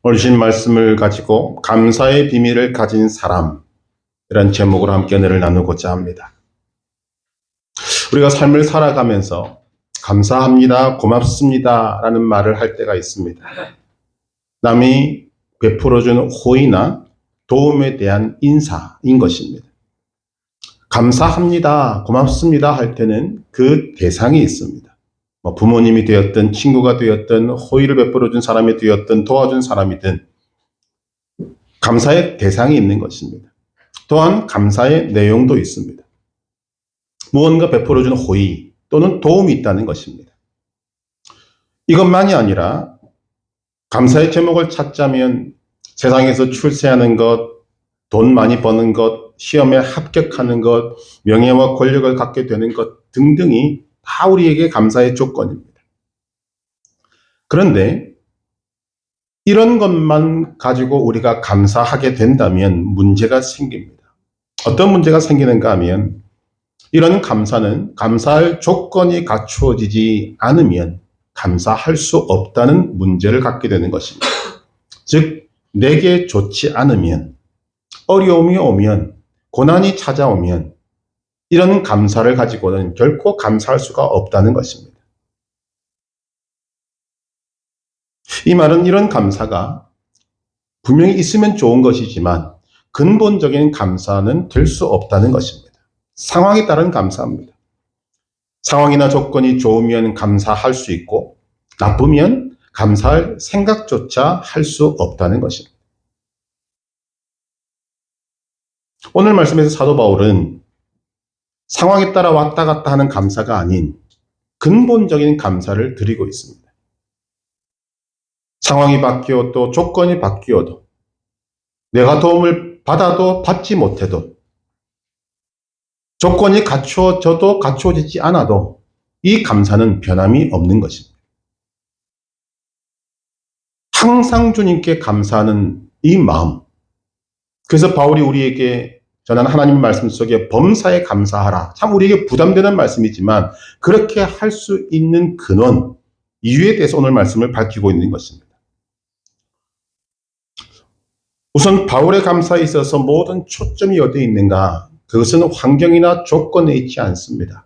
오늘 주신 말씀을 가지고 감사의 비밀을 가진 사람, 이런 제목으로 함께 은혜를 나누고자 합니다. 우리가 삶을 살아가면서 감사합니다, 고맙습니다 라는 말을 할 때가 있습니다. 남이 베풀어준 호의나 도움에 대한 인사인 것입니다. 감사합니다, 고맙습니다 할 때는 그 대상이 있습니다. 부모님이 되었든 친구가 되었든 호의를 베풀어준 사람이 되었든 도와준 사람이든 감사의 대상이 있는 것입니다. 또한 감사의 내용도 있습니다. 무언가 베풀어준 호의 또는 도움이 있다는 것입니다. 이것만이 아니라 감사의 제목을 찾자면 세상에서 출세하는 것, 돈 많이 버는 것, 시험에 합격하는 것, 명예와 권력을 갖게 되는 것 등등이 다 우리에게 감사의 조건입니다. 그런데 이런 것만 가지고 우리가 감사하게 된다면 문제가 생깁니다. 어떤 문제가 생기는가 하면 이런 감사는 감사할 조건이 갖추어지지 않으면 감사할 수 없다는 문제를 갖게 되는 것입니다. 즉, 내게 좋지 않으면, 어려움이 오면, 고난이 찾아오면 이런 감사를 가지고는 결코 감사할 수가 없다는 것입니다. 이 말은 이런 감사가 분명히 있으면 좋은 것이지만 근본적인 감사는 될 수 없다는 것입니다. 상황에 따른 감사입니다. 상황이나 조건이 좋으면 감사할 수 있고 나쁘면 감사할 생각조차 할 수 없다는 것입니다. 오늘 말씀에서 사도 바울은 상황에 따라 왔다 갔다 하는 감사가 아닌 근본적인 감사를 드리고 있습니다. 상황이 바뀌어도 조건이 바뀌어도 내가 도움을 받아도 받지 못해도 조건이 갖추어져도 갖추어지지 않아도 이 감사는 변함이 없는 것입니다. 항상 주님께 감사하는 이 마음, 그래서 바울이 우리에게 전한 하나님 말씀 속에 범사에 감사하라. 참 우리에게 부담되는 말씀이지만 그렇게 할 수 있는 근원, 이유에 대해서 오늘 말씀을 밝히고 있는 것입니다. 우선 바울의 감사에 있어서 모든 초점이 어디에 있는가? 그것은 환경이나 조건에 있지 않습니다.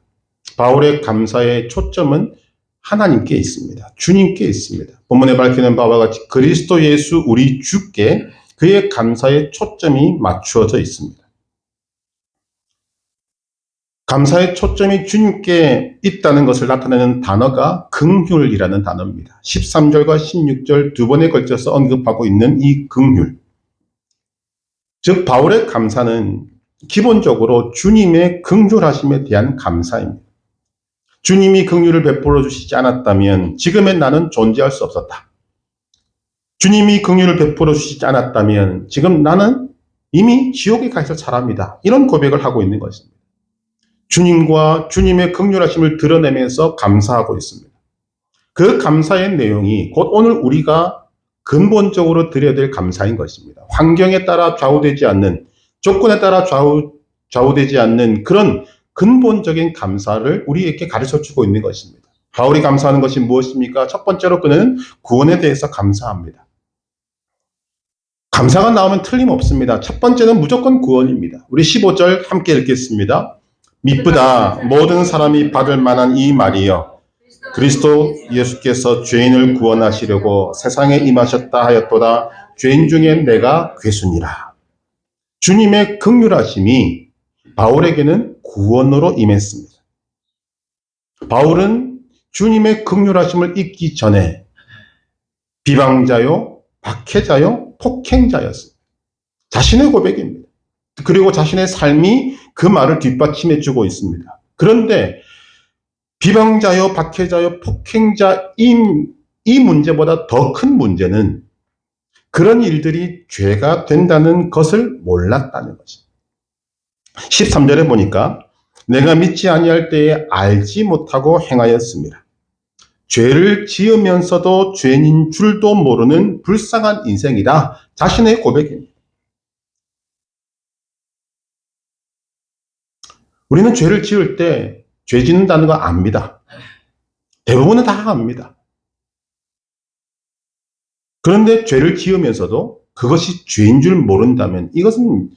바울의 감사의 초점은 하나님께 있습니다. 주님께 있습니다. 본문에 밝히는 바와 같이 그리스도 예수 우리 주께 그의 감사의 초점이 맞추어져 있습니다. 감사의 초점이 주님께 있다는 것을 나타내는 단어가 긍휼이라는 단어입니다. 13절과 16절 두 번에 걸쳐서 언급하고 있는 이 긍휼. 즉 바울의 감사는 기본적으로 주님의 긍휼하심에 대한 감사입니다. 주님이 긍휼을 베풀어 주시지 않았다면 지금의 나는 존재할 수 없었다. 주님이 긍휼을 베풀어 주시지 않았다면 지금 나는 이미 지옥에 가 있을 사람이다. 이런 고백을 하고 있는 것입니다. 주님과 주님의 긍휼하심을 드러내면서 감사하고 있습니다. 그 감사의 내용이 곧 오늘 우리가 근본적으로 드려야 될 감사인 것입니다. 환경에 따라 좌우되지 않는, 조건에 따라 좌우되지 않는 그런 근본적인 감사를 우리에게 가르쳐주고 있는 것입니다. 바울이 감사하는 것이 무엇입니까? 첫 번째로 그는 구원에 대해서 감사합니다. 감사가 나오면 틀림없습니다. 첫 번째는 무조건 구원입니다. 우리 15절 함께 읽겠습니다. 미쁘다 모든 사람이 받을 만한 이 말이여 그리스도 예수께서 죄인을 구원하시려고 세상에 임하셨다 하였도다 죄인 중에 내가 괴순이라. 주님의 긍휼하심이 바울에게는 구원으로 임했습니다. 바울은 주님의 긍휼하심을 잊기 전에 비방자요, 박해자요, 폭행자였습니다. 자신의 고백입니다. 그리고 자신의 삶이 그 말을 뒷받침해 주고 있습니다. 그런데 비방자요, 박해자요, 폭행자인 이 문제보다 더 큰 문제는 그런 일들이 죄가 된다는 것을 몰랐다는 것입니다. 13절에 보니까 내가 믿지 아니할 때에 알지 못하고 행하였습니다. 죄를 지으면서도 죄인인 줄도 모르는 불쌍한 인생이다. 자신의 고백입니다. 우리는 죄를 지을 때 죄 짓는다는 거 압니다. 대부분은 다 압니다. 그런데 죄를 지으면서도 그것이 죄인 줄 모른다면 이것은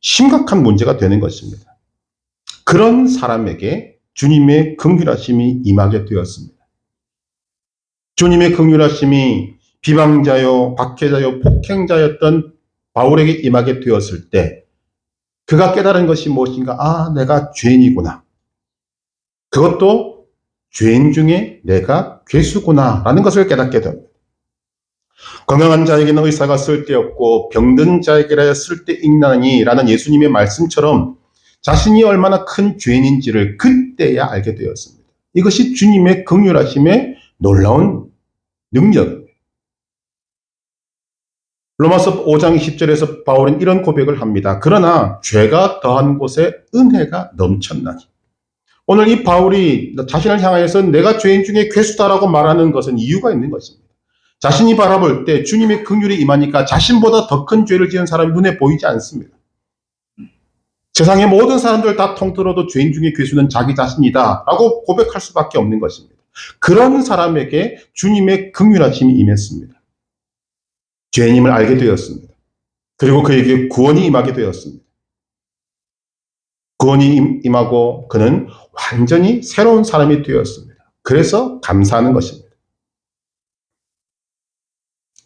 심각한 문제가 되는 것입니다. 그런 사람에게 주님의 긍휼하심이 임하게 되었습니다. 주님의 긍휼하심이 비방자요, 박해자요, 폭행자였던 바울에게 임하게 되었을 때 그가 깨달은 것이 무엇인가? 아, 내가 죄인이구나. 그것도 죄인 중에 내가 괴수구나 라는 것을 깨닫게 됩니다. 건강한 자에게는 의사가 쓸데없고 병든 자에게라 쓸데있나니 라는 예수님의 말씀처럼 자신이 얼마나 큰 죄인인지를 그때야 알게 되었습니다. 이것이 주님의 긍휼하심의 놀라운 능력입니다. 로마서 5장 10절에서 바울은 이런 고백을 합니다. 그러나 죄가 더한 곳에 은혜가 넘쳤나니. 오늘 이 바울이 자신을 향하여서 내가 죄인 중에 괴수다라고 말하는 것은 이유가 있는 것입니다. 자신이 바라볼 때 주님의 긍휼이 임하니까 자신보다 더 큰 죄를 지은 사람이 눈에 보이지 않습니다. 세상의 모든 사람들 다 통틀어도 죄인 중에 괴수는 자기 자신이다 라고 고백할 수밖에 없는 것입니다. 그런 사람에게 주님의 긍휼하심이 임했습니다. 죄인임을 알게 되었습니다. 그리고 그에게 구원이 임하게 되었습니다. 구원이 임하고 그는 완전히 새로운 사람이 되었습니다. 그래서 감사하는 것입니다.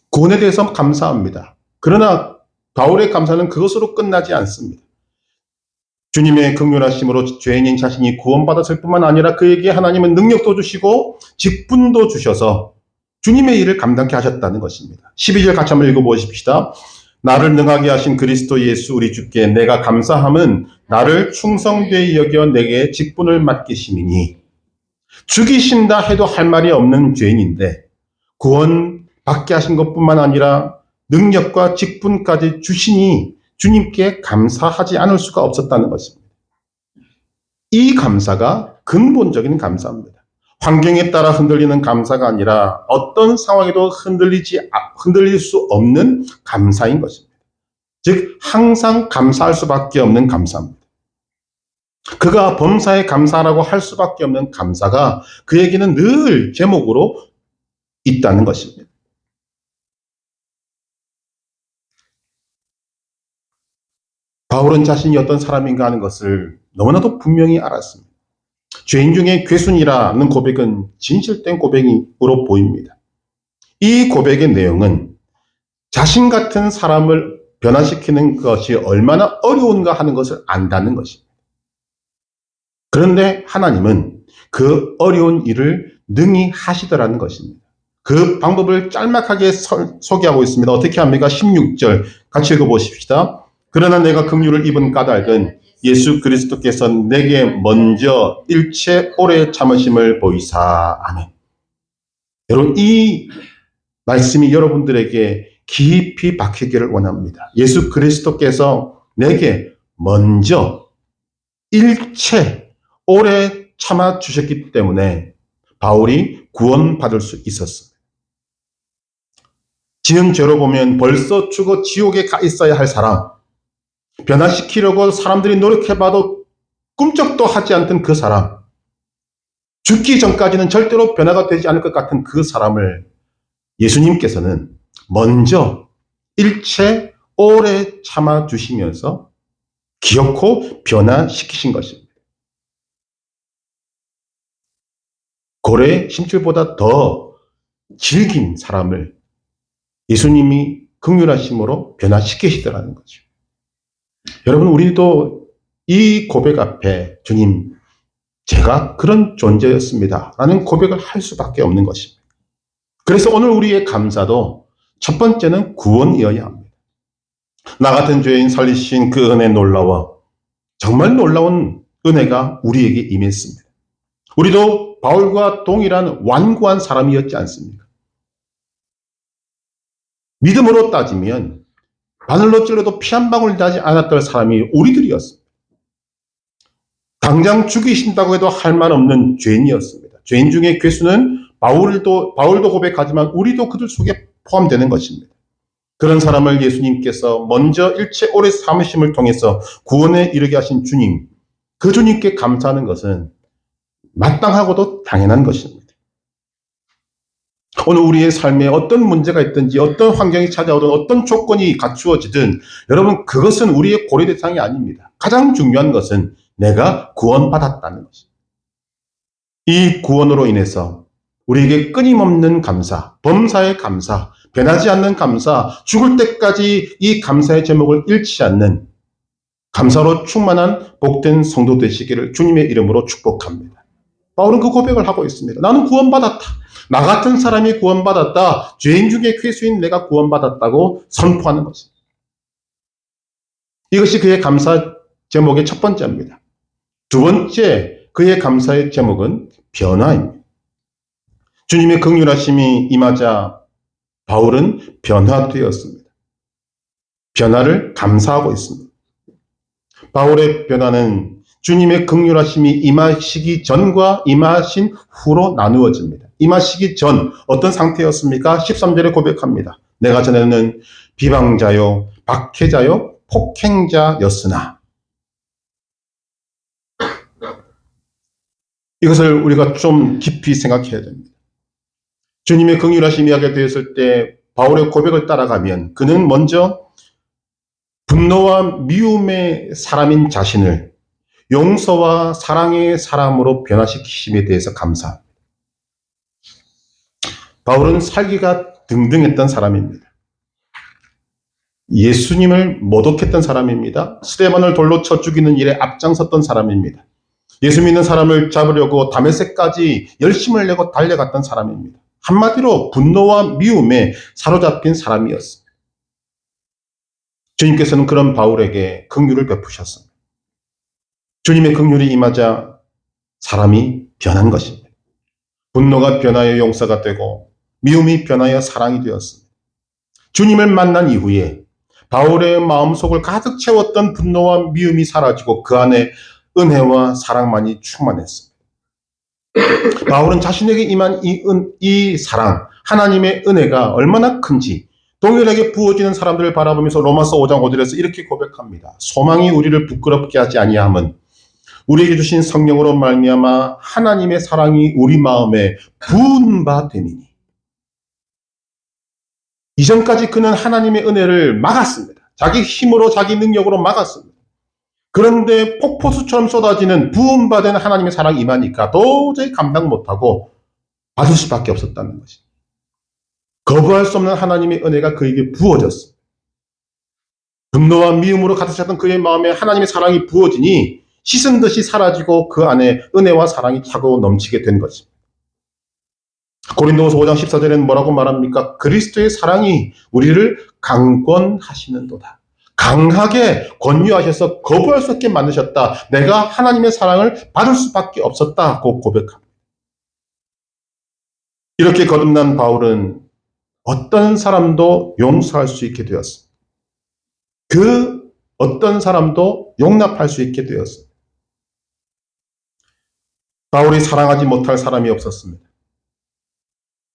구원에 대해서 감사합니다. 그러나 바울의 감사는 그것으로 끝나지 않습니다. 주님의 긍휼하심으로 죄인인 자신이 구원받았을 뿐만 아니라 그에게 하나님은 능력도 주시고 직분도 주셔서 주님의 일을 감당케 하셨다는 것입니다. 12절 같이 한번 읽어보십시다. 나를 능하게 하신 그리스도 예수 우리 주께 내가 감사함은 나를 충성되이 여겨 내게 직분을 맡기심이니. 죽이신다 해도 할 말이 없는 죄인인데 구원 받게 하신 것뿐만 아니라 능력과 직분까지 주시니 주님께 감사하지 않을 수가 없었다는 것입니다. 이 감사가 근본적인 감사입니다. 환경에 따라 흔들리는 감사가 아니라 어떤 상황에도 흔들릴 수 없는 감사인 것입니다. 즉 항상 감사할 수밖에 없는 감사입니다. 그가 범사에 감사라고 할 수밖에 없는 감사가 그에게는 늘 제목으로 있다는 것입니다. 바울은 자신이 어떤 사람인가 하는 것을 너무나도 분명히 알았습니다. 죄인 중에 괴순이라는 고백은 진실된 고백으로 보입니다. 이 고백의 내용은 자신 같은 사람을 변화시키는 것이 얼마나 어려운가 하는 것을 안다는 것입니다. 그런데 하나님은 그 어려운 일을 능히 하시더라는 것입니다. 그 방법을 짤막하게 소개하고 있습니다. 어떻게 합니까? 16절 같이 읽어보십시다. 그러나 내가 긍휼을 입은 까닭은 예수 그리스도께서 내게 먼저 일체 오래 참으심을 보이사. 아멘. 여러분, 이 말씀이 여러분들에게 깊이 박히기를 원합니다. 예수 그리스도께서 내게 먼저 일체 오래 참아 주셨기 때문에 바울이 구원받을 수 있었습니다. 지은 죄로 보면 벌써 죽어 지옥에 가 있어야 할 사람, 변화시키려고 사람들이 노력해봐도 꿈쩍도 하지 않던 그 사람, 죽기 전까지는 절대로 변화가 되지 않을 것 같은 그 사람을 예수님께서는 먼저 일체 오래 참아주시면서 기어코 변화시키신 것입니다. 고래의 심줄보다 더 질긴 사람을 예수님이 긍휼하심으로 변화시키시더라는 거죠. 여러분, 우리도 이 고백 앞에 주님, 제가 그런 존재였습니다 라는 고백을 할 수밖에 없는 것입니다. 그래서 오늘 우리의 감사도 첫 번째는 구원이어야 합니다. 나 같은 죄인 살리신 그 은혜 놀라워. 정말 놀라운 은혜가 우리에게 임했습니다. 우리도 바울과 동일한 완고한 사람이었지 않습니까? 믿음으로 따지면 바늘로 찔러도 피 한 방울 나지 않았던 사람이 우리들이었습니다. 당장 죽이신다고 해도 할 말 없는 죄인이었습니다. 죄인 중에 괴수는 바울도 고백하지만 우리도 그들 속에 포함되는 것입니다. 그런 사람을 예수님께서 먼저 일체 오래 참으심을 통해서 구원에 이르게 하신 주님, 그 주님께 감사하는 것은 마땅하고도 당연한 것입니다. 오늘 우리의 삶에 어떤 문제가 있든지 어떤 환경이 찾아오든 어떤 조건이 갖추어지든 여러분 그것은 우리의 고려 대상이 아닙니다. 가장 중요한 것은 내가 구원받았다는 것입니다. 이 구원으로 인해서 우리에게 끊임없는 감사, 범사의 감사, 변하지 않는 감사, 죽을 때까지 이 감사의 제목을 잃지 않는 감사로 충만한 복된 성도 되시기를 주님의 이름으로 축복합니다. 바울은 그 고백을 하고 있습니다. 나는 구원받았다. 나 같은 사람이 구원받았다. 죄인 중에 괴수인 내가 구원받았다고 선포하는 것입니다. 이것이 그의 감사 제목의 첫 번째입니다. 두 번째 그의 감사의 제목은 변화입니다. 주님의 긍휼하심이 임하자 바울은 변화되었습니다. 변화를 감사하고 있습니다. 바울의 변화는 주님의 긍휼하심이 임하시기 전과 임하신 후로 나누어집니다. 임하시기 전 어떤 상태였습니까? 13절에 고백합니다. 내가 전에는 비방자요, 박해자요, 폭행자였으나. 이것을 우리가 좀 깊이 생각해야 됩니다. 주님의 긍휼하심이 하게 되었을 때 바울의 고백을 따라가면 그는 먼저 분노와 미움의 사람인 자신을 용서와 사랑의 사람으로 변화시키심에 대해서 감사합니다. 바울은 살기가 등등했던 사람입니다. 예수님을 모독했던 사람입니다. 스데반을 돌로 쳐 죽이는 일에 앞장섰던 사람입니다. 예수 믿는 사람을 잡으려고 다메섹까지 열심을 내고 달려갔던 사람입니다. 한마디로 분노와 미움에 사로잡힌 사람이었습니다. 주님께서는 그런 바울에게 긍휼을 베푸셨습니다. 주님의 긍휼이 임하자 사람이 변한 것입니다. 분노가 변하여 용서가 되고 미움이 변하여 사랑이 되었습니다. 주님을 만난 이후에 바울의 마음속을 가득 채웠던 분노와 미움이 사라지고 그 안에 은혜와 사랑만이 충만했습니다. 바울은 자신에게 임한 이 사랑, 하나님의 은혜가 얼마나 큰지 동일하게 부어지는 사람들을 바라보면서 로마서 5장 5절에서 이렇게 고백합니다. 소망이 우리를 부끄럽게 하지 아니함은 우리에게 주신 성령으로 말미암아 하나님의 사랑이 우리 마음에 부은 바 됨이니. 이전까지 그는 하나님의 은혜를 막았습니다. 자기 힘으로 자기 능력으로 막았습니다. 그런데 폭포수처럼 쏟아지는 부은 바 된 하나님의 사랑이 임하니까 도저히 감당 못하고 받을 수밖에 없었다는 것입니다. 거부할 수 없는 하나님의 은혜가 그에게 부어졌습니다. 분노와 미움으로 가득 찼던 그의 마음에 하나님의 사랑이 부어지니 씻은 듯이 사라지고 그 안에 은혜와 사랑이 차고 넘치게 된 것입니다. 고린도후서 5장 14절에는 뭐라고 말합니까? 그리스도의 사랑이 우리를 강권하시는도다. 강하게 권유하셔서 거부할 수 없게 만드셨다. 내가 하나님의 사랑을 받을 수밖에 없었다고 고백합니다. 이렇게 거듭난 바울은 어떤 사람도 용서할 수 있게 되었습니다. 그 어떤 사람도 용납할 수 있게 되었습니다. 바울이 사랑하지 못할 사람이 없었습니다.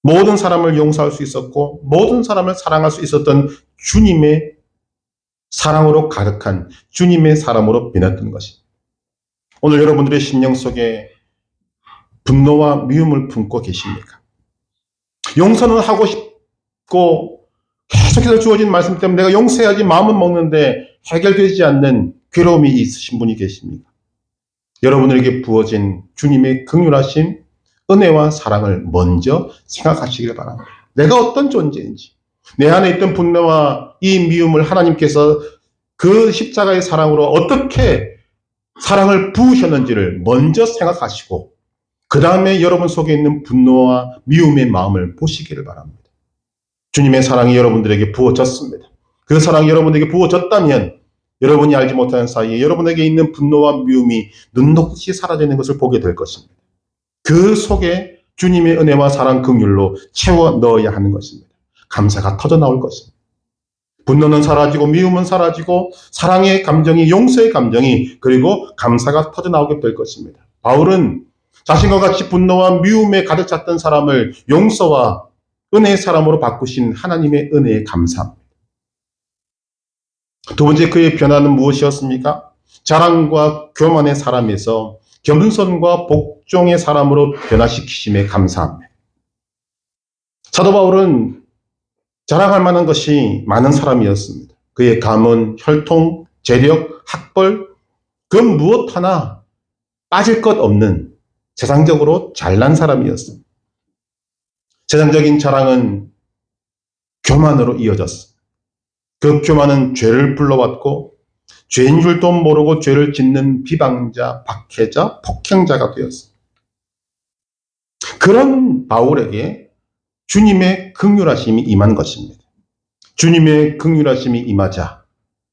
모든 사람을 용서할 수 있었고 모든 사람을 사랑할 수 있었던 주님의 사랑으로 가득한 주님의 사람으로 변했던 것입니다. 오늘 여러분들의 심령 속에 분노와 미움을 품고 계십니까? 용서는 하고 싶고 계속해서 주어진 말씀 때문에 내가 용서해야지 마음은 먹는데 해결되지 않는 괴로움이 있으신 분이 계십니까? 여러분에게 부어진 주님의 긍휼하심, 은혜와 사랑을 먼저 생각하시길 바랍니다. 내가 어떤 존재인지, 내 안에 있던 분노와 이 미움을 하나님께서 그 십자가의 사랑으로 어떻게 사랑을 부으셨는지를 먼저 생각하시고 그 다음에 여러분 속에 있는 분노와 미움의 마음을 보시기를 바랍니다. 주님의 사랑이 여러분들에게 부어졌습니다. 그 사랑이 여러분에게 부어졌다면 여러분이 알지 못하는 사이에 여러분에게 있는 분노와 미움이 눈녹듯이 사라지는 것을 보게 될 것입니다. 그 속에 주님의 은혜와 사랑 긍휼로 채워 넣어야 하는 것입니다. 감사가 터져 나올 것입니다. 분노는 사라지고 미움은 사라지고 사랑의 감정이, 용서의 감정이, 그리고 감사가 터져 나오게 될 것입니다. 바울은 자신과 같이 분노와 미움에 가득 찼던 사람을 용서와 은혜의 사람으로 바꾸신 하나님의 은혜에 감사합니다. 두 번째 그의 변화는 무엇이었습니까? 자랑과 교만의 사람에서 겸손과 복종의 사람으로 변화시키심에 감사합니다. 사도 바울은 자랑할 만한 것이 많은 사람이었습니다. 그의 가문, 혈통, 재력, 학벌, 그 무엇 하나 빠질 것 없는 세상적으로 잘난 사람이었습니다. 세상적인 자랑은 교만으로 이어졌습니다. 그 교만은 죄를 불러왔고 죄인 줄도 모르고 죄를 짓는 비방자, 박해자, 폭행자가 되었습니다. 그런 바울에게 주님의 긍휼하심이 임한 것입니다. 주님의 긍휼하심이 임하자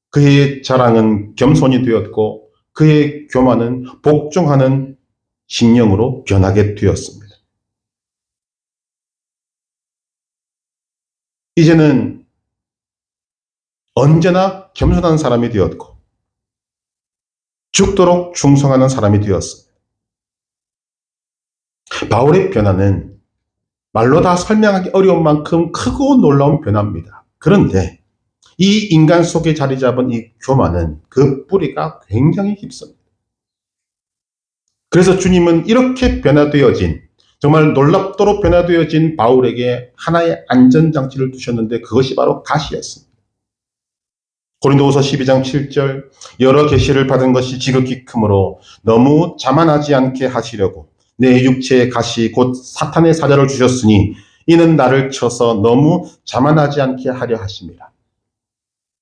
그의 자랑은 겸손이 되었고 그의 교만은 복종하는 심령으로 변하게 되었습니다. 이제는 언제나 겸손한 사람이 되었고 죽도록 충성하는 사람이 되었습니다. 바울의 변화는 말로 다 설명하기 어려운 만큼 크고 놀라운 변화입니다. 그런데 이 인간 속에 자리 잡은 이 교만은 그 뿌리가 굉장히 깊습니다. 그래서 주님은 이렇게 변화되어진, 정말 놀랍도록 변화되어진 바울에게 하나의 안전장치를 두셨는데 그것이 바로 가시였습니다. 고린도후서 12장 7절, 여러 계시를 받은 것이 지극히 크므로 너무 자만하지 않게 하시려고 내 육체의 가시 곧 사탄의 사자를 주셨으니 이는 나를 쳐서 너무 자만하지 않게 하려 하심이라.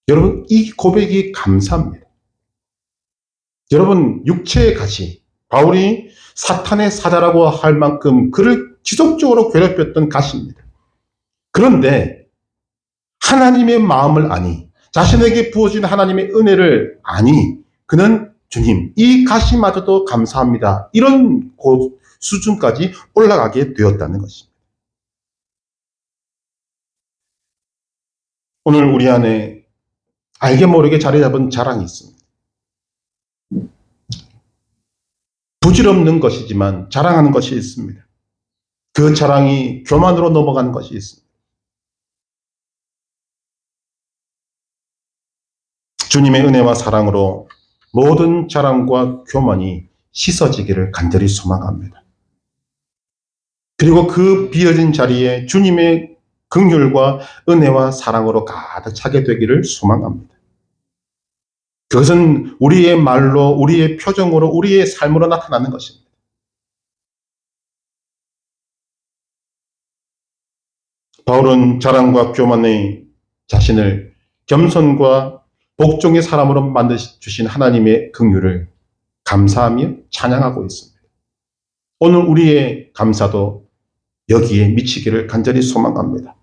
여러분, 이 고백이 감사합니다. 여러분, 육체의 가시, 바울이 사탄의 사자라고 할 만큼 그를 지속적으로 괴롭혔던 가시입니다. 그런데 하나님의 마음을 아니, 자신에게 부어진 하나님의 은혜를 아니, 그는 주님, 이 가시마저도 감사합니다. 이런 수준까지 올라가게 되었다는 것입니다. 오늘 우리 안에 알게 모르게 자리 잡은 자랑이 있습니다. 부질없는 것이지만 자랑하는 것이 있습니다. 그 자랑이 교만으로 넘어가는 것이 있습니다. 주님의 은혜와 사랑으로 모든 자랑과 교만이 씻어지기를 간절히 소망합니다. 그리고 그 비어진 자리에 주님의 긍휼과 은혜와 사랑으로 가득 차게 되기를 소망합니다. 그것은 우리의 말로, 우리의 표정으로, 우리의 삶으로 나타나는 것입니다. 바울은 자랑과 교만의 자신을 겸손과 복종의 사람으로 만드주신 하나님의 긍휼을 감사하며 찬양하고 있습니다. 오늘 우리의 감사도 여기에 미치기를 간절히 소망합니다.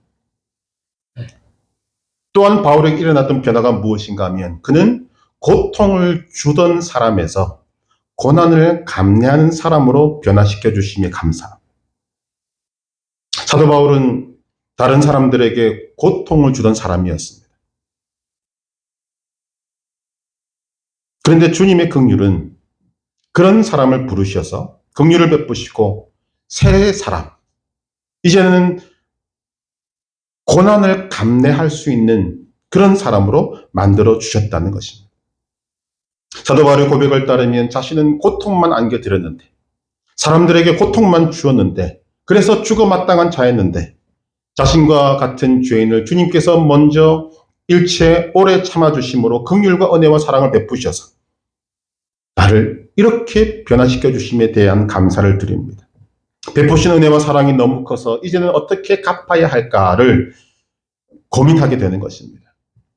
또한 바울에게 일어났던 변화가 무엇인가 하면 그는 고통을 주던 사람에서 고난을 감내하는 사람으로 변화시켜 주심에 감사합니다. 사도 바울은 다른 사람들에게 고통을 주던 사람이었습니다. 그런데 주님의 긍휼은 그런 사람을 부르셔서 긍휼을 베푸시고 새 사람, 이제는 고난을 감내할 수 있는 그런 사람으로 만들어 주셨다는 것입니다. 사도 바울의 고백을 따르면 자신은 고통만 안겨드렸는데, 사람들에게 고통만 주었는데, 그래서 죽어 마땅한 자였는데 자신과 같은 죄인을 주님께서 먼저 일체 오래 참아주심으로 긍휼과 은혜와 사랑을 베푸셔서 나를 이렇게 변화시켜 주심에 대한 감사를 드립니다. 베푸신 은혜와 사랑이 너무 커서 이제는 어떻게 갚아야 할까를 고민하게 되는 것입니다.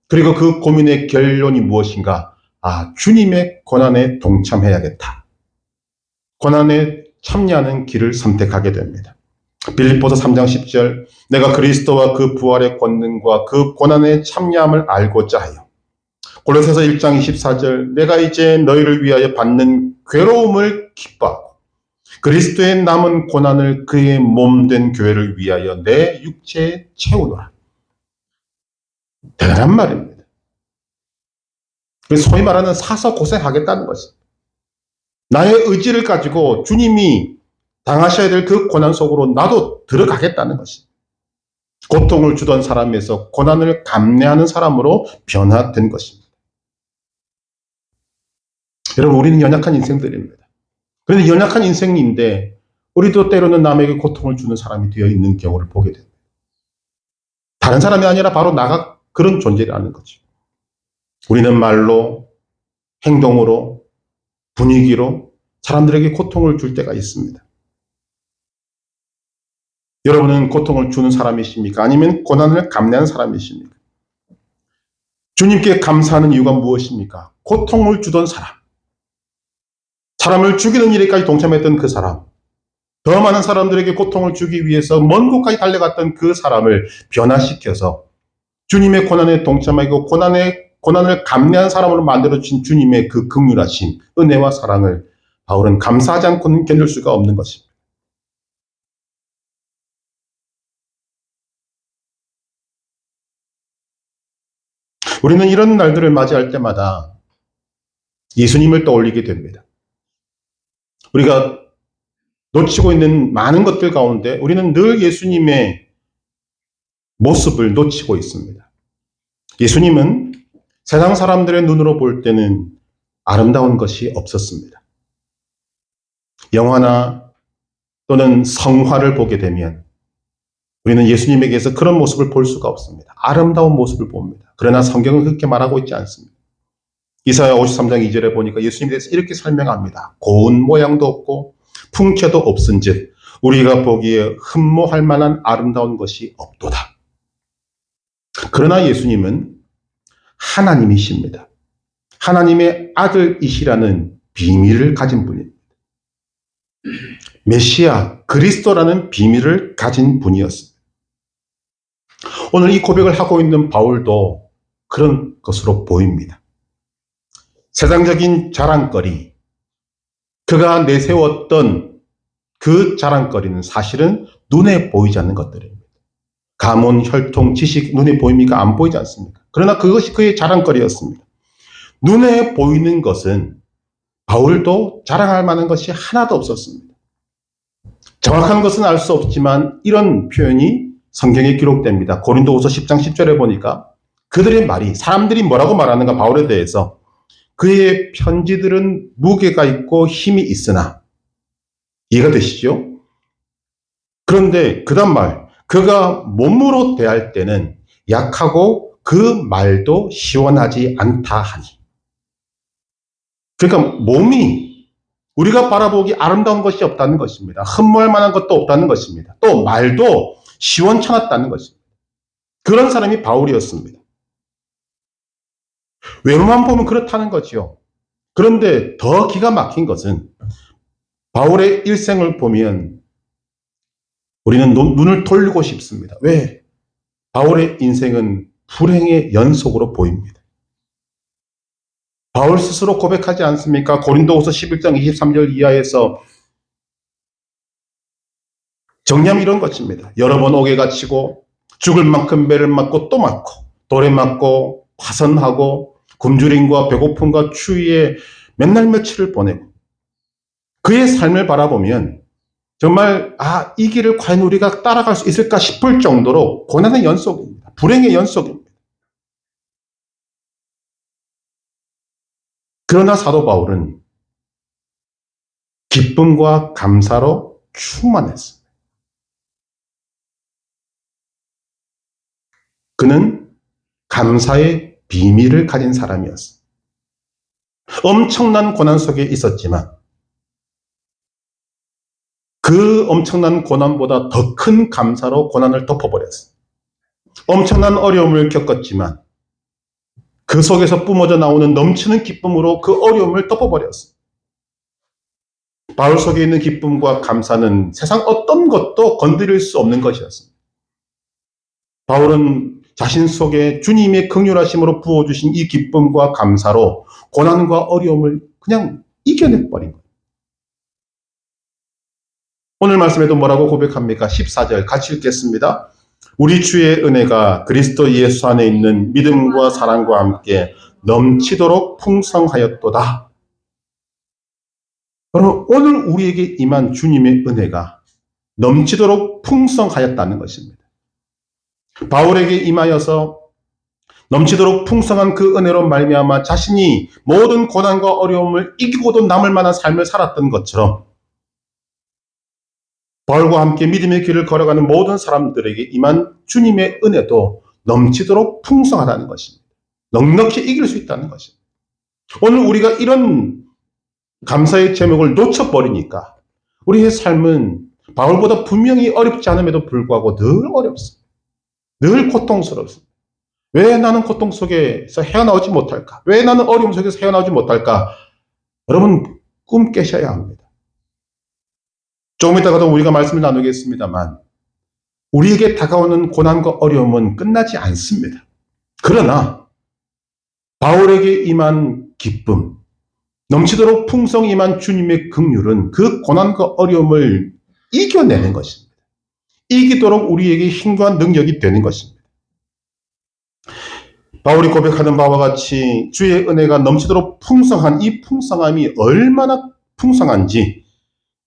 그리고 그 고민의 결론이 무엇인가? 주님의 고난에 동참해야겠다. 고난에 참여하는 길을 선택하게 됩니다. 빌립보서 3장 10절, 내가 그리스도와 그 부활의 권능과 그 고난에 참여함을 알고자 하여. 골로새서 1장 24절, 내가 이제 너희를 위하여 받는 괴로움을 기뻐하고 그리스도의 남은 고난을 그의 몸된 교회를 위하여 내 육체에 채우노라. 대단한 말입니다. 소위 말하는 사서 고생하겠다는 것입니다. 나의 의지를 가지고 주님이 당하셔야 될 그 고난 속으로 나도 들어가겠다는 것입니다. 고통을 주던 사람에서 고난을 감내하는 사람으로 변화된 것입니다. 여러분, 우리는 연약한 인생들입니다. 그런데 연약한 인생인데 우리도 때로는 남에게 고통을 주는 사람이 되어 있는 경우를 보게 됩니다. 다른 사람이 아니라 바로 나가 그런 존재라는 거죠. 우리는 말로, 행동으로, 분위기로 사람들에게 고통을 줄 때가 있습니다. 여러분은 고통을 주는 사람이십니까? 아니면 고난을 감내하는 사람이십니까? 주님께 감사하는 이유가 무엇입니까? 고통을 주던 사람, 사람을 죽이는 일에까지 동참했던 그 사람, 더 많은 사람들에게 고통을 주기 위해서 먼 곳까지 달려갔던 그 사람을 변화시켜서 주님의 고난에 동참하고 고난을 감내한 사람으로 만들어주신 주님의 그 긍휼하심, 은혜와 사랑을 바울은 감사하지 않고는 견딜 수가 없는 것입니다. 우리는 이런 날들을 맞이할 때마다 예수님을 떠올리게 됩니다. 우리가 놓치고 있는 많은 것들 가운데 우리는 늘 예수님의 모습을 놓치고 있습니다. 예수님은 세상 사람들의 눈으로 볼 때는 아름다운 것이 없었습니다. 영화나 또는 성화를 보게 되면 우리는 예수님에게서 그런 모습을 볼 수가 없습니다. 아름다운 모습을 봅니다. 그러나 성경은 그렇게 말하고 있지 않습니다. 이사야 53장 2절에 보니까 예수님에 대해서 이렇게 설명합니다. 고운 모양도 없고 풍채도 없은즉 우리가 보기에 흠모할 만한 아름다운 것이 없도다. 그러나 예수님은 하나님이십니다. 하나님의 아들이시라는 비밀을 가진 분입니다. 메시아, 그리스도라는 비밀을 가진 분이었습니다. 오늘 이 고백을 하고 있는 바울도 그런 것으로 보입니다. 세상적인 자랑거리, 그가 내세웠던 그 자랑거리는 사실은 눈에 보이지 않는 것들입니다. 가문, 혈통, 지식, 눈에 보입니까? 안 보이지 않습니까? 그러나 그것이 그의 자랑거리였습니다. 눈에 보이는 것은 바울도 자랑할 만한 것이 하나도 없었습니다. 정확한 것은 알 수 없지만 이런 표현이 성경에 기록됩니다. 고린도후서 10장 10절에 보니까 그들의 말이, 사람들이 뭐라고 말하는가 바울에 대해서, 그의 편지들은 무게가 있고 힘이 있으나, 이해가 되시죠? 그런데 그 다음 말, 그가 몸으로 대할 때는 약하고 그 말도 시원하지 않다 하니. 그러니까 몸이 우리가 바라보기 아름다운 것이 없다는 것입니다. 흠모할 만한 것도 없다는 것입니다. 또 말도 시원찮았다는 것입니다. 그런 사람이 바울이었습니다. 외모만 보면 그렇다는 거지요. 그런데 더 기가 막힌 것은 바울의 일생을 보면 우리는 눈을 돌리고 싶습니다. 왜? 바울의 인생은 불행의 연속으로 보입니다. 바울 스스로 고백하지 않습니까? 고린도후서 11장 23절 이하에서 정리하면 이런 것입니다. 여러 번 옥에 갇히고 죽을 만큼 매를 맞고 또 맞고 돌에 맞고 파선하고 굶주림과 배고픔과 추위에 맨날 며칠을 보내고 그의 삶을 바라보면 정말 이 길을 과연 우리가 따라갈 수 있을까 싶을 정도로 고난의 연속입니다. 불행의 연속입니다. 그러나 사도 바울은 기쁨과 감사로 충만했습니다. 그는 감사의 비밀을 가진 사람이었습니다. 엄청난 고난 속에 있었지만 그 엄청난 고난보다 더 큰 감사로 고난을 덮어버렸습니다. 엄청난 어려움을 겪었지만 그 속에서 뿜어져 나오는 넘치는 기쁨으로 그 어려움을 덮어버렸습니다. 바울 속에 있는 기쁨과 감사는 세상 어떤 것도 건드릴 수 없는 것이었습니다. 바울은 자신 속에 주님의 긍휼하심으로 부어주신 이 기쁨과 감사로 고난과 어려움을 그냥 이겨내버린 거예요. 오늘 말씀에도 뭐라고 고백합니까? 14절 같이 읽겠습니다. 우리 주의 은혜가 그리스도 예수 안에 있는 믿음과 사랑과 함께 넘치도록 풍성하였도다. 여러분, 오늘 우리에게 임한 주님의 은혜가 넘치도록 풍성하였다는 것입니다. 바울에게 임하여서 넘치도록 풍성한 그 은혜로 말미암아 자신이 모든 고난과 어려움을 이기고도 남을 만한 삶을 살았던 것처럼 바울과 함께 믿음의 길을 걸어가는 모든 사람들에게 임한 주님의 은혜도 넘치도록 풍성하다는 것입니다. 넉넉히 이길 수 있다는 것입니다. 오늘 우리가 이런 감사의 제목을 놓쳐버리니까 우리의 삶은 바울보다 분명히 어렵지 않음에도 불구하고 늘 어렵습니다. 늘 고통스럽습니다. 왜 나는 고통 속에서 헤어나오지 못할까? 왜 나는 어려움 속에서 헤어나오지 못할까? 여러분, 꿈 깨셔야 합니다. 조금 이따가도 우리가 말씀을 나누겠습니다만 우리에게 다가오는 고난과 어려움은 끝나지 않습니다. 그러나 바울에게 임한 기쁨, 넘치도록 풍성히 임한 주님의 긍휼은 그 고난과 어려움을 이겨내는 것입니다. 이기도록 우리에게 힘과 능력이 되는 것입니다. 바울이 고백하는 바와 같이 주의 은혜가 넘치도록 풍성한 이 풍성함이 얼마나 풍성한지,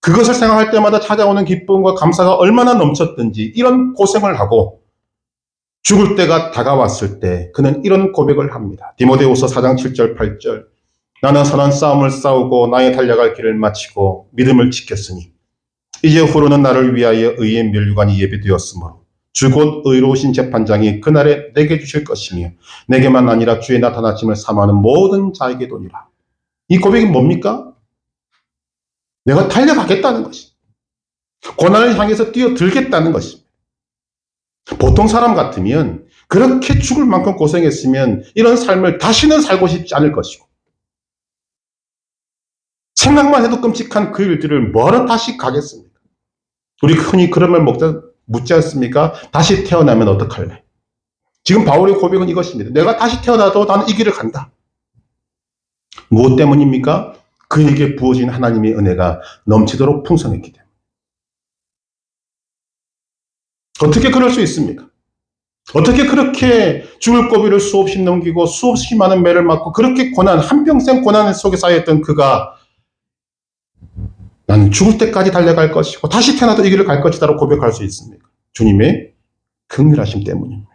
그것을 생각할 때마다 찾아오는 기쁨과 감사가 얼마나 넘쳤든지 이런 고생을 하고 죽을 때가 다가왔을 때 그는 이런 고백을 합니다. 디모데후서 4장 7절 8절 나는 선한 싸움을 싸우고 나의 달려갈 길을 마치고 믿음을 지켰으니 이제 후로는 나를 위하여 의의 면류관이 예비되었으므로 주 곧 의로우신 재판장이 그날에 내게 주실 것이며 내게만 아니라 주의 나타나심을 사모하는 모든 자에게도니라. 이 고백이 뭡니까? 내가 달려가겠다는 것입니다. 고난을 향해서 뛰어들겠다는 것입니다. 보통 사람 같으면 그렇게 죽을 만큼 고생했으면 이런 삶을 다시는 살고 싶지 않을 것이고 생각만 해도 끔찍한 그 일들을 뭐하러 다시 가겠습니까? 우리 흔히 그런 말 묻지 않습니까? 다시 태어나면 어떡할래? 지금 바울의 고백은 이것입니다. 내가 다시 태어나도 나는 이 길을 간다. 무엇 때문입니까? 그에게 부어진 하나님의 은혜가 넘치도록 풍성했기 때문에. 어떻게 그럴 수 있습니까? 어떻게 그렇게 죽을 고비를 수없이 넘기고 수없이 많은 매를 맞고 그렇게 한평생 고난 속에 쌓였던 그가 나는 죽을 때까지 달려갈 것이고 다시 태어나도 이 길을 갈 것이다라고 고백할 수 있습니까? 주님의 긍휼하심 때문입니다.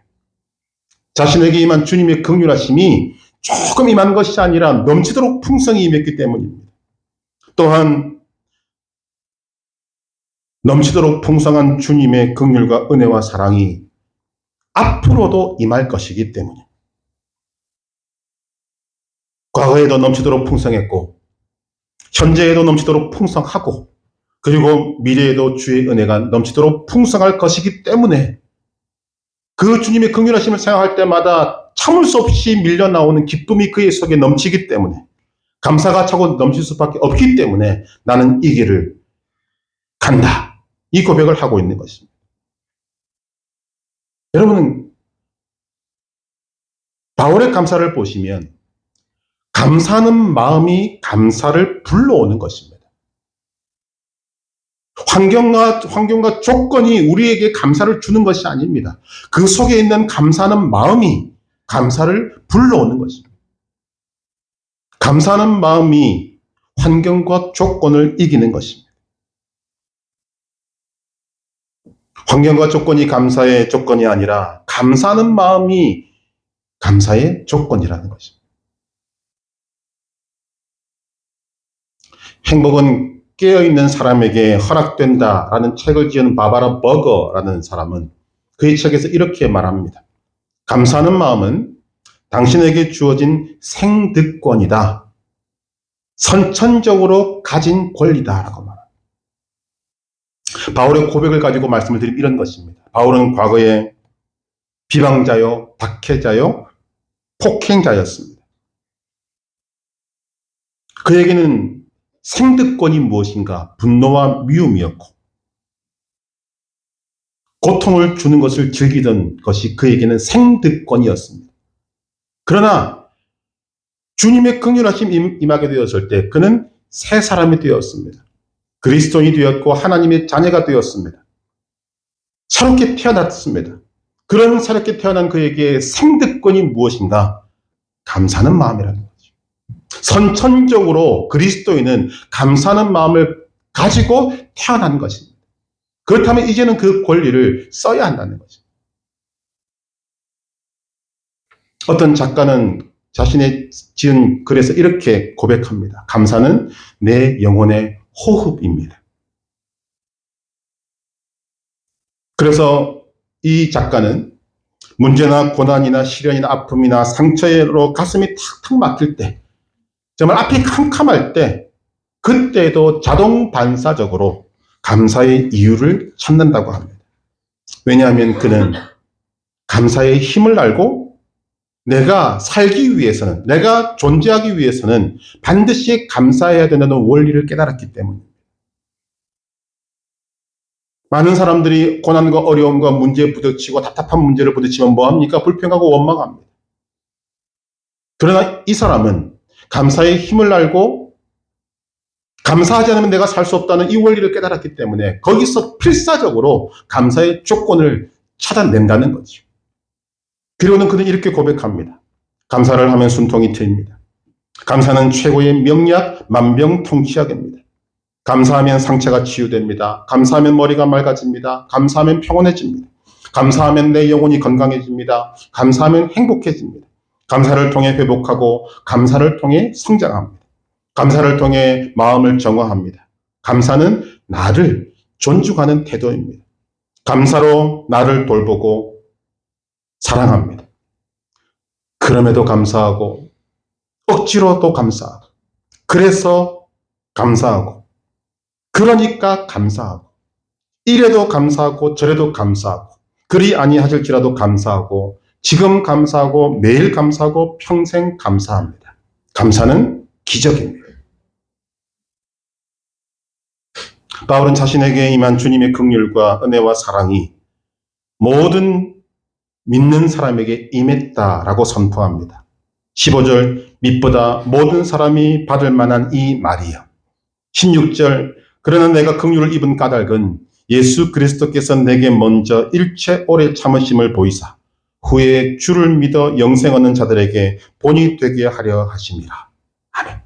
자신에게 임한 주님의 긍휼하심이 조금 임한 것이 아니라 넘치도록 풍성히 임했기 때문입니다. 또한 넘치도록 풍성한 주님의 긍휼과 은혜와 사랑이 앞으로도 임할 것이기 때문입니다. 과거에도 넘치도록 풍성했고 현재에도 넘치도록 풍성하고 그리고 미래에도 주의 은혜가 넘치도록 풍성할 것이기 때문에 그 주님의 긍휼하심을 생각할 때마다 참을 수 없이 밀려나오는 기쁨이 그의 속에 넘치기 때문에 감사가 차고 넘칠 수밖에 없기 때문에 나는 이 길을 간다. 이 고백을 하고 있는 것입니다. 여러분은 바울의 감사를 보시면 감사하는 마음이 감사를 불러오는 것입니다. 환경과 조건이 우리에게 감사를 주는 것이 아닙니다. 그 속에 있는 감사하는 마음이 감사를 불러오는 것입니다. 감사하는 마음이 환경과 조건을 이기는 것입니다. 환경과 조건이 감사의 조건이 아니라 감사하는 마음이 감사의 조건이라는 것입니다. 행복은 깨어있는 사람에게 허락된다라는 책을 지은 바바라 버거라는 사람은 그의 책에서 이렇게 말합니다. 감사하는 마음은 당신에게 주어진 생득권이다. 선천적으로 가진 권리다라고 말합니다. 바울의 고백을 가지고 말씀을 드리면 이런 것입니다. 바울은 과거에 비방자요, 박해자요, 폭행자였습니다. 그에게는 생득권이 무엇인가? 분노와 미움이었고 고통을 주는 것을 즐기던 것이 그에게는 생득권이었습니다. 그러나 주님의 긍휼하심 임하게 되었을 때 그는 새 사람이 되었습니다. 그리스도인이 되었고 하나님의 자녀가 되었습니다. 새롭게 태어났습니다. 그런 새롭게 태어난 그에게 생득권이 무엇인가? 감사하는 마음이라는 거죠. 선천적으로 그리스도인은 감사하는 마음을 가지고 태어난 것입니다. 그렇다면 이제는 그 권리를 써야 한다는 거죠. 어떤 작가는 자신의 지은 글에서 이렇게 고백합니다. 감사는 내 영혼의 호흡입니다. 그래서 이 작가는 문제나 고난이나 시련이나 아픔이나 상처로 가슴이 탁탁 막힐 때, 정말 앞이 캄캄할 때, 그때도 자동 반사적으로 감사의 이유를 찾는다고 합니다. 왜냐하면 그는 감사의 힘을 알고 내가 살기 위해서는, 내가 존재하기 위해서는 반드시 감사해야 된다는 원리를 깨달았기 때문입니다. 많은 사람들이 고난과 어려움과 문제에 부딪히고 답답한 문제를 부딪히면 뭐합니까? 불평하고 원망합니다. 그러나 이 사람은 감사의 힘을 알고 감사하지 않으면 내가 살 수 없다는 이 원리를 깨달았기 때문에 거기서 필사적으로 감사의 조건을 찾아낸다는 거죠. 그리고는 그는 이렇게 고백합니다. 감사를 하면 숨통이 트입니다. 감사는 최고의 명약, 만병통치약입니다. 감사하면 상처가 치유됩니다. 감사하면 머리가 맑아집니다. 감사하면 평온해집니다. 감사하면 내 영혼이 건강해집니다. 감사하면 행복해집니다. 감사를 통해 회복하고 감사를 통해 성장합니다. 감사를 통해 마음을 정화합니다. 감사는 나를 존중하는 태도입니다. 감사로 나를 돌보고 사랑합니다. 그럼에도 감사하고 억지로도 감사하고 그래서 감사하고 그러니까 감사하고 이래도 감사하고 저래도 감사하고 그리 아니하실지라도 감사하고 지금 감사하고 매일 감사하고 평생 감사합니다. 감사는 기적입니다. 바울은 자신에게 임한 주님의 긍휼과 은혜와 사랑이 모든 믿는 사람에게 임했다라고 선포합니다. 15절 밑보다 모든 사람이 받을 만한 이 말이요. 16절 그러나 내가 긍휼을 입은 까닭은 예수 그리스도께서 내게 먼저 일체 오래 참으심을 보이사 후에 주를 믿어 영생 얻는 자들에게 본이 되게 하려 하심이라. 아멘.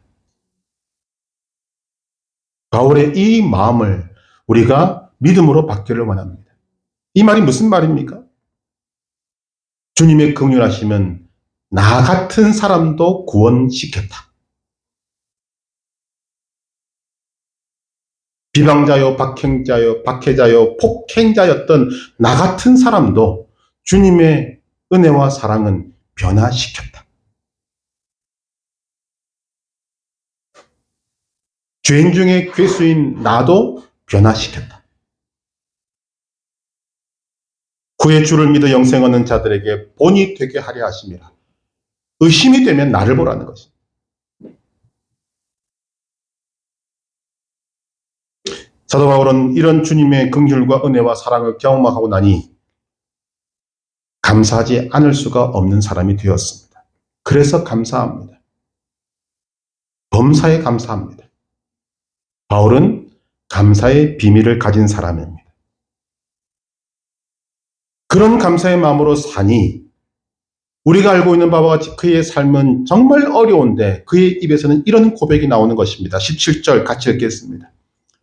바울의 이 마음을 우리가 믿음으로 받기를 원합니다. 이 말이 무슨 말입니까? 주님의 긍휼하심은 나 같은 사람도 구원시켰다. 비방자요, 박해자요, 폭행자였던 나 같은 사람도 주님의 은혜와 사랑은 변화시켰다. 죄인 중에 괴수인 나도 변화시켰다. 후에 주를 믿어 영생 얻는 자들에게 본이 되게 하려 하심이라. 의심이 되면 나를 보라는 것입니다. 사도 바울은 이런 주님의 긍휼과 은혜와 사랑을 경험하고 나니 감사하지 않을 수가 없는 사람이 되었습니다. 그래서 감사합니다. 범사에 감사합니다. 바울은 감사의 비밀을 가진 사람입니다. 그런 감사의 마음으로 사니 우리가 알고 있는 바와 같이 그의 삶은 정말 어려운데 그의 입에서는 이런 고백이 나오는 것입니다. 17절 같이 읽겠습니다.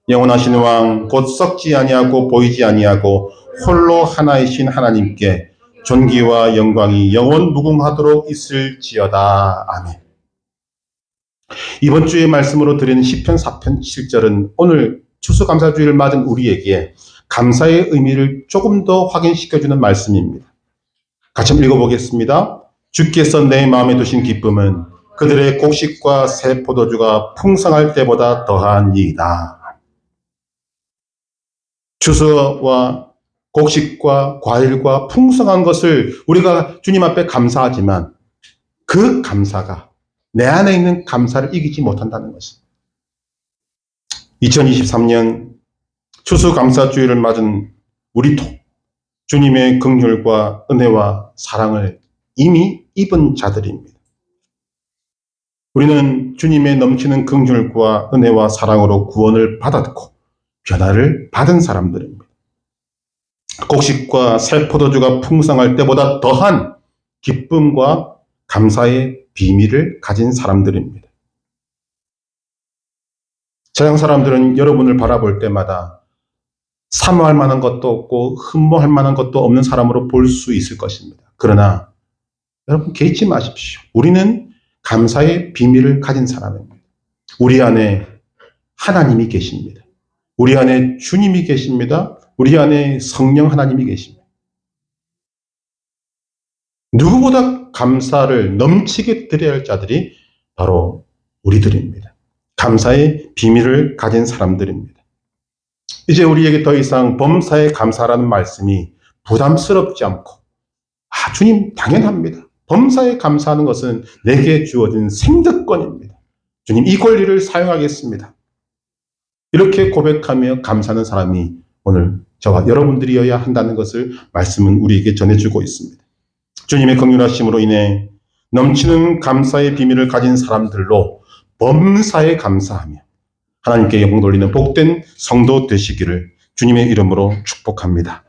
영원하신 왕 곧 썩지 아니하고 보이지 아니하고 홀로 하나이신 하나님께 존귀와 영광이 영원 무궁하도록 있을지어다. 아멘. 이번 주의 말씀으로 드리는 시편 4편 7절은 오늘 추수감사주의를 맞은 우리에게 감사의 의미를 조금 더 확인시켜주는 말씀입니다. 같이 한번 읽어보겠습니다. 주께서 내 마음에 두신 기쁨은 그들의 곡식과 새 포도주가 풍성할 때보다 더하니이다. 추수와 곡식과 과일과 풍성한 것을 우리가 주님 앞에 감사하지만 그 감사가 내 안에 있는 감사를 이기지 못한다는 것입니다. 2023년 추수감사주의를 맞은 우리도 주님의 긍휼과 은혜와 사랑을 이미 입은 자들입니다. 우리는 주님의 넘치는 긍휼과 은혜와 사랑으로 구원을 받았고 변화를 받은 사람들입니다. 곡식과 새 포도주가 풍성할 때보다 더한 기쁨과 감사의 비밀을 가진 사람들입니다. 서양 사람들은 여러분을 바라볼 때마다 사모할 만한 것도 없고 흠모할 만한 것도 없는 사람으로 볼 수 있을 것입니다. 그러나 여러분 개의치 마십시오. 우리는 감사의 비밀을 가진 사람입니다. 우리 안에 하나님이 계십니다. 우리 안에 주님이 계십니다. 우리 안에 성령 하나님이 계십니다. 누구보다 감사를 넘치게 드려야 할 자들이 바로 우리들입니다. 감사의 비밀을 가진 사람들입니다. 이제 우리에게 더 이상 범사에 감사라는 말씀이 부담스럽지 않고, 주님 당연합니다. 범사에 감사하는 것은 내게 주어진 생득권입니다. 주님 이 권리를 사용하겠습니다. 이렇게 고백하며 감사하는 사람이 오늘 저와 여러분들이어야 한다는 것을 말씀은 우리에게 전해주고 있습니다. 주님의 긍휼하심으로 인해 넘치는 감사의 비밀을 가진 사람들로 범사에 감사하며 하나님께 영광 돌리는 복된 성도 되시기를 주님의 이름으로 축복합니다.